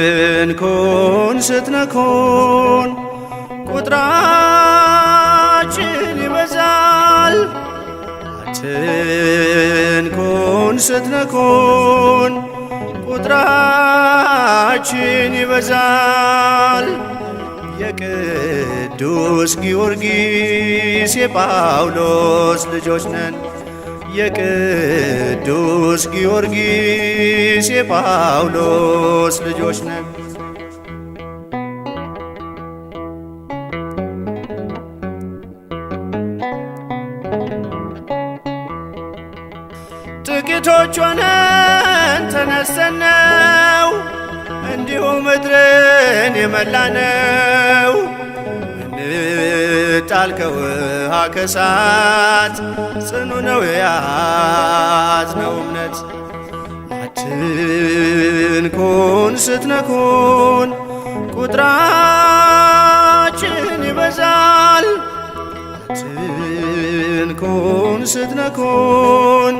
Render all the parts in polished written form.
አትንኩን ስትነኩን ቁጥራችን ይበዛል። አትንኩን ስትነኩን ቁጥራችን ይበዛል። የቅዱስ ጊዮርጊስ የጳውሎስ ልጆች ነን። የቅዱስ ጊዮርጊስ የጳውሎስ ልጆች ነን። ጥቂቶች ሆነን ተነስተነው እንዲሁ ምድርን የመላነው እንጣል ከውሃ ከሳት ጽኑ ነው የያዝነው እምነት። አትንኩን ስትነኩን ቁጥራችን ይበዛል። አትንኩን ስትነኩን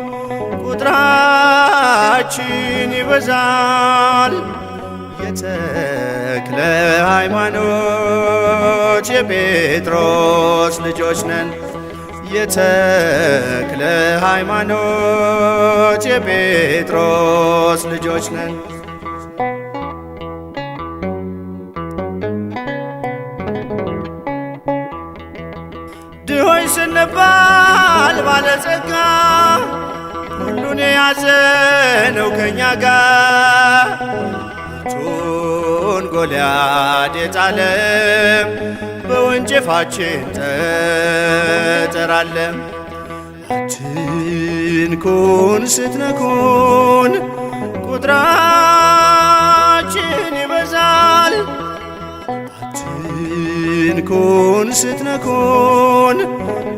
ቁጥራችን ይበዛል። የተክለ ሃይማኖት የጴጥሮስ ልጆች ነን። የተክለ ሃይማኖት የጴጥሮስ ልጆች ነን። ድሆች ስንባል ባለጸጋ ሁሉን የያዘ ነው ከኛ ጋር። ቱን ጎልያድ የጣለም በወንጭፋችን ጠጠር አለም። አትንኩን ስትነኩን ቁጥራችን ይበዛል። አትንኩን ስትነኩን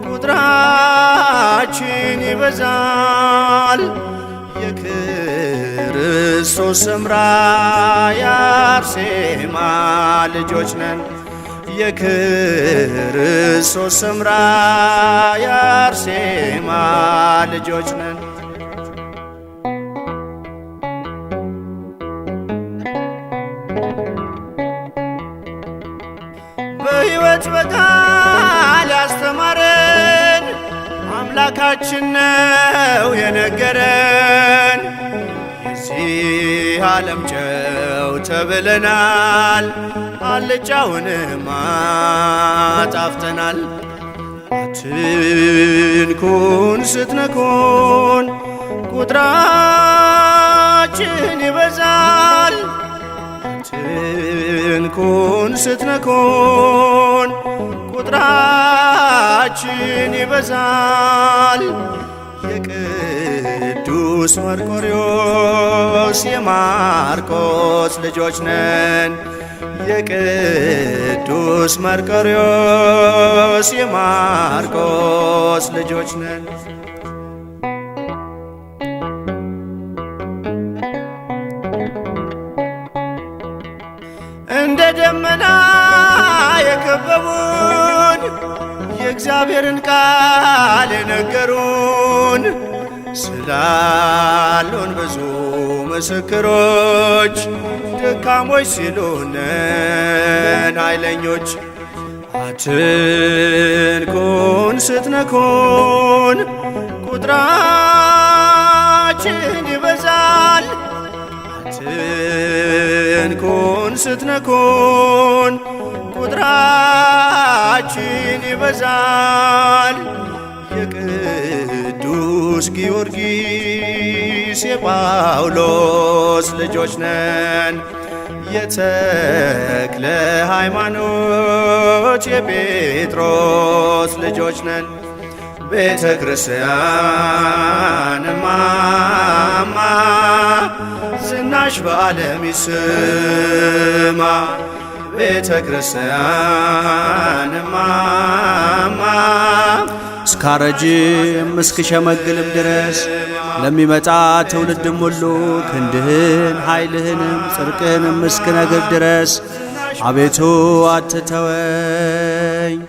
ቁጥራችን ይበዛል። የክርስቶስ ሰምራ የአርሴማ ልጆች ነን። የክርስቶስ ሰምራ የአርሴማ ልጆች ነን። በሕይወት በቃል ያስተማረን አምላካችን ነው የነገረን። የዚህ ዓለም ጨው ተብለናል፣ አልጫውንም አጣፍተናል። አትንኩን ስትነኩን ቁጥራችን ይበዛል። አትንኩን ስትነኩን ቁጥራችን ይበዛል። የቅዱስ መርቆሬዎስ የማርቆስ ልጆች ነን። የቅዱስ መርቆሬዎስ የማርቆስ ልጆች ነን። እንደ ደመና የከበቡን የእግዚአብሔርን ቃል የነገሩን ስላሉን ብዙ ምስክሮች ደካሞች ሲሉነን ኃይለኞች። አትንኩን ስትነኩን ቁጥራችን ይበዛል። አትንኩን ስትነኩን ቁጥራችን ይበዛል። የቅዱስ ጊዮርጊስ የጳውሎስ ልጆች ነን። የተክለ ሃይማኖት የጴጥሮስ ልጆች ነን። ቤተ ክርስቲያን እማማ ዝናሽ በዓለም ይስማ። ቤተ ክርስቲያን እማማ እስካረጅም እስክሸመግልም ድረስ ለሚመጣ ትውልድም ሁሉ ክንድህን ኃይልህንም ጽድቅህንም እስክነግር ድረስ አቤቱ አትተወኝ።